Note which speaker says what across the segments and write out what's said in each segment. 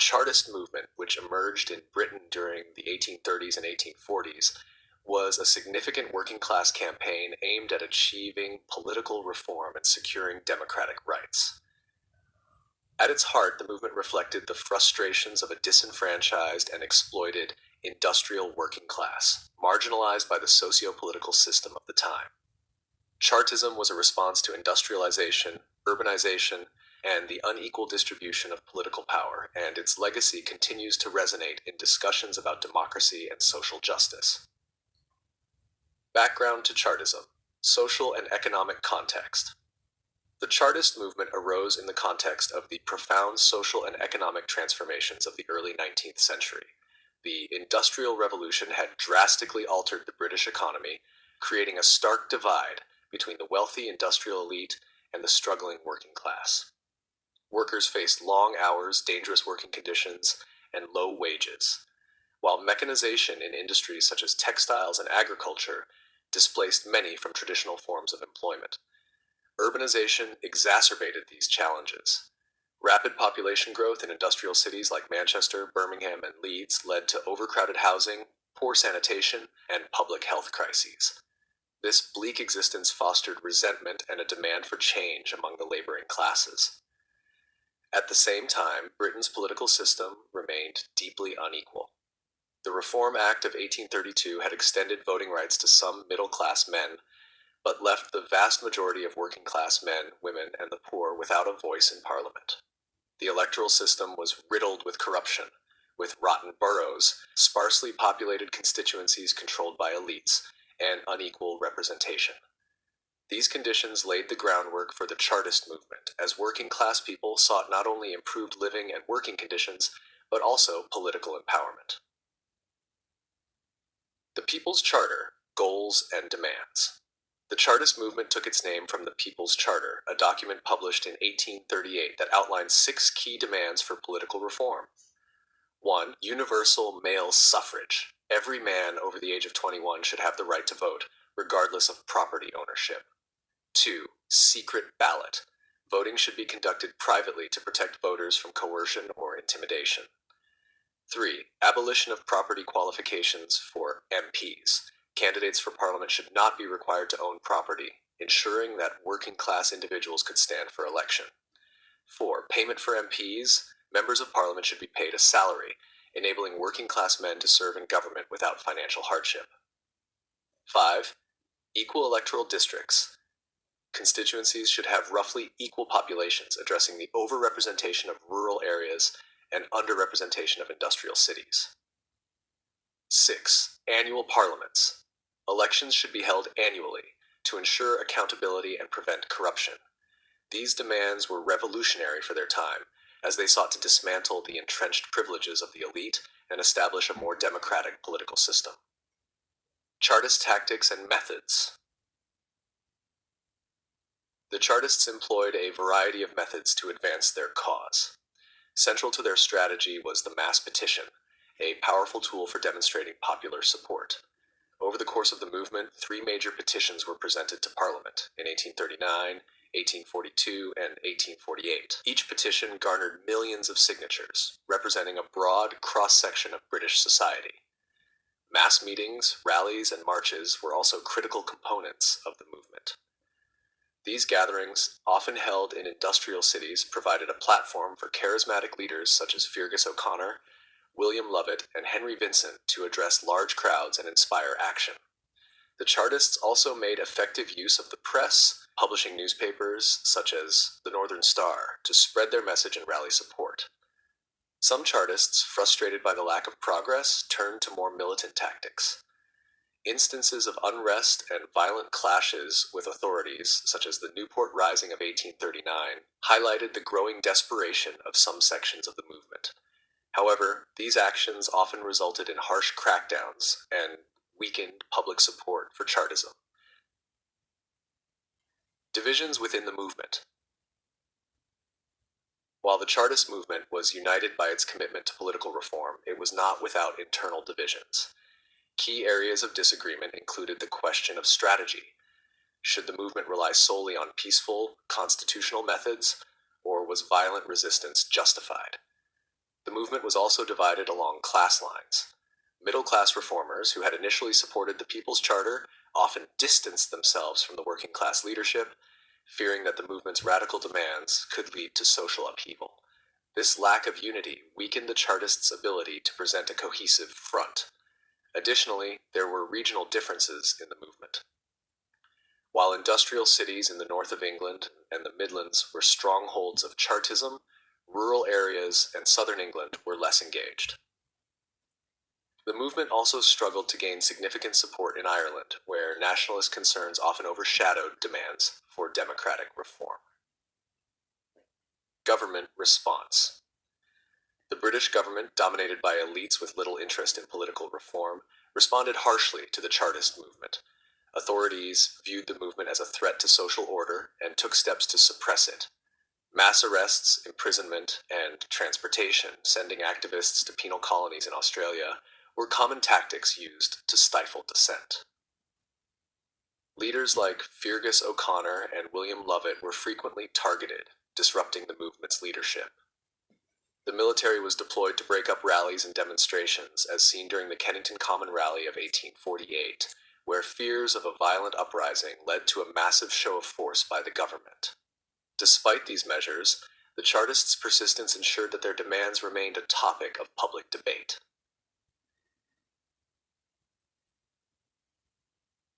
Speaker 1: Chartist movement, which emerged in Britain during the 1830s and 1840s, was a significant working class campaign aimed at achieving political reform and securing democratic rights. At its heart, the movement reflected the frustrations of a disenfranchised and exploited industrial working class, marginalized by the socio-political system of the time. Chartism was a response to industrialization, urbanization, and the unequal distribution of political power, and its legacy continues to resonate in discussions about democracy and social justice. Background to Chartism: social and economic context. The Chartist movement arose in the context of the profound social and economic transformations of the early 19th century. The Industrial Revolution had drastically altered the British economy, creating a stark divide between the wealthy industrial elite and the struggling working class. Workers faced long hours, dangerous working conditions, and low wages, while mechanization in industries such as textiles and agriculture displaced many from traditional forms of employment. Urbanization exacerbated these challenges. Rapid population growth in industrial cities like Manchester, Birmingham, and Leeds led to overcrowded housing, poor sanitation, and public health crises. This bleak existence fostered resentment and a demand for change among the laboring classes. At the same time, Britain's political system remained deeply unequal. The Reform Act of 1832 had extended voting rights to some middle-class men, but left the vast majority of working-class men, women, and the poor without a voice in Parliament. The electoral system was riddled with corruption, with rotten boroughs, sparsely populated constituencies controlled by elites, and unequal representation. These conditions laid the groundwork for the Chartist movement, as working-class people sought not only improved living and working conditions, but also political empowerment. The People's Charter: Goals and Demands. The Chartist movement took its name from the People's Charter, a document published in 1838 that outlined 6 key demands for political reform. 1. Universal male suffrage. Every man over the age of 21 should have the right to vote, regardless of property ownership. 2. Secret ballot. Voting should be conducted privately to protect voters from coercion or intimidation. 3. Abolition of property qualifications for MPs. Candidates for Parliament should not be required to own property, ensuring that working-class individuals could stand for election. 4. Payment for MPs. Members of Parliament should be paid a salary, enabling working-class men to serve in government without financial hardship. 5. Equal electoral districts. Constituencies should have roughly equal populations, addressing the overrepresentation of rural areas and underrepresentation of industrial cities. 6. Annual parliaments. Elections should be held annually to ensure accountability and prevent corruption. These demands were revolutionary for their time, as they sought to dismantle the entrenched privileges of the elite and establish a more democratic political system. Chartist tactics and methods. The Chartists employed a variety of methods to advance their cause. Central to their strategy was the mass petition, a powerful tool for demonstrating popular support. Over the course of the movement, 3 major petitions were presented to Parliament in 1839, 1842, and 1848. Each petition garnered millions of signatures, representing a broad cross-section of British society. Mass meetings, rallies, and marches were also critical components of the movement. These gatherings, often held in industrial cities, provided a platform for charismatic leaders such as Feargus O'Connor, William Lovett, and Henry Vincent to address large crowds and inspire action. The Chartists also made effective use of the press, publishing newspapers such as the Northern Star to spread their message and rally support. Some Chartists, frustrated by the lack of progress, turned to more militant tactics. Instances of unrest and violent clashes with authorities, such as the Newport Rising of 1839, highlighted the growing desperation of some sections of the movement. However, these actions often resulted in harsh crackdowns and weakened public support for Chartism. Divisions within the movement. While the Chartist movement was united by its commitment to political reform, it was not without internal divisions. Key areas of disagreement included the question of strategy. Should the movement rely solely on peaceful, constitutional methods, or was violent resistance justified? The movement was also divided along class lines. Middle-class reformers who had initially supported the People's Charter often distanced themselves from the working-class leadership, fearing that the movement's radical demands could lead to social upheaval. This lack of unity weakened the Chartists' ability to present a cohesive front. Additionally, there were regional differences in the movement. While industrial cities in the north of England and the Midlands were strongholds of Chartism, rural areas and southern England were less engaged. The movement also struggled to gain significant support in Ireland, where nationalist concerns often overshadowed demands for democratic reform. Government response. The British government, dominated by elites with little interest in political reform, responded harshly to the Chartist movement. Authorities viewed the movement as a threat to social order and took steps to suppress it. Mass arrests, imprisonment, and transportation, sending activists to penal colonies in Australia, were common tactics used to stifle dissent. Leaders like Feargus O'Connor and William Lovett were frequently targeted, disrupting the movement's leadership. The military was deployed to break up rallies and demonstrations, as seen during the Kennington Common Rally of 1848, where fears of a violent uprising led to a massive show of force by the government. Despite these measures, the Chartists' persistence ensured that their demands remained a topic of public debate.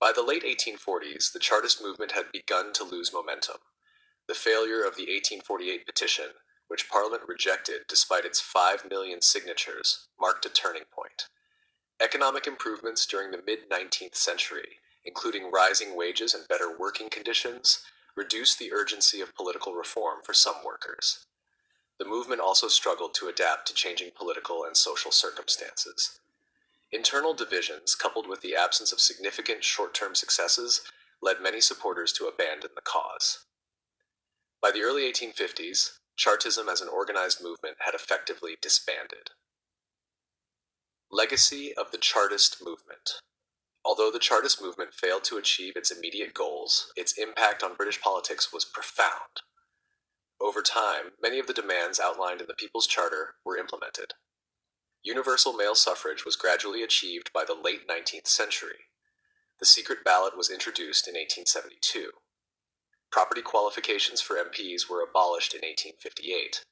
Speaker 1: By the late 1840s, the Chartist movement had begun to lose momentum. The failure of the 1848 petition, which Parliament rejected despite its 5 million signatures, marked a turning point. Economic improvements during the mid-19th century, including rising wages and better working conditions, reduced the urgency of political reform for some workers. The movement also struggled to adapt to changing political and social circumstances. Internal divisions, coupled with the absence of significant short-term successes, led many supporters to abandon the cause. By the early 1850s, Chartism as an organized movement had effectively disbanded. Legacy of the Chartist movement. Although the Chartist movement failed to achieve its immediate goals, its impact on British politics was profound. Over time, many of the demands outlined in the People's Charter were implemented. Universal male suffrage was gradually achieved by the late 19th century. The secret ballot was introduced in 1872. Property qualifications for MPs were abolished in 1858.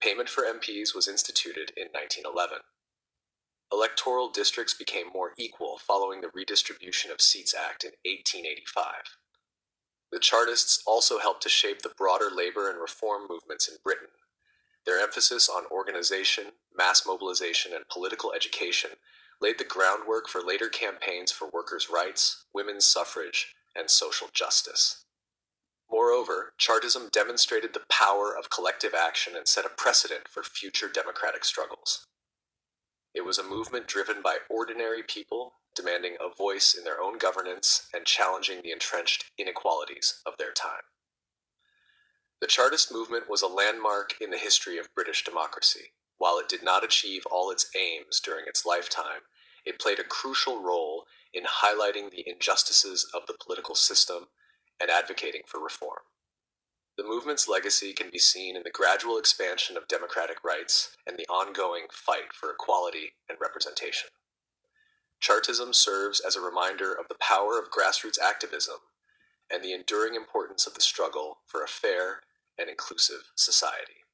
Speaker 1: Payment for MPs was instituted in 1911. Electoral districts became more equal following the Redistribution of Seats Act in 1885. The Chartists also helped to shape the broader labor and reform movements in Britain. Their emphasis on organization, mass mobilization, and political education laid the groundwork for later campaigns for workers' rights, women's suffrage, and social justice. Moreover, Chartism demonstrated the power of collective action and set a precedent for future democratic struggles. It was a movement driven by ordinary people, demanding a voice in their own governance and challenging the entrenched inequalities of their time. The Chartist movement was a landmark in the history of British democracy. While it did not achieve all its aims during its lifetime, it played a crucial role in highlighting the injustices of the political system and advocating for reform. The movement's legacy can be seen in the gradual expansion of democratic rights and the ongoing fight for equality and representation. Chartism serves as a reminder of the power of grassroots activism and the enduring importance of the struggle for a fair and inclusive society.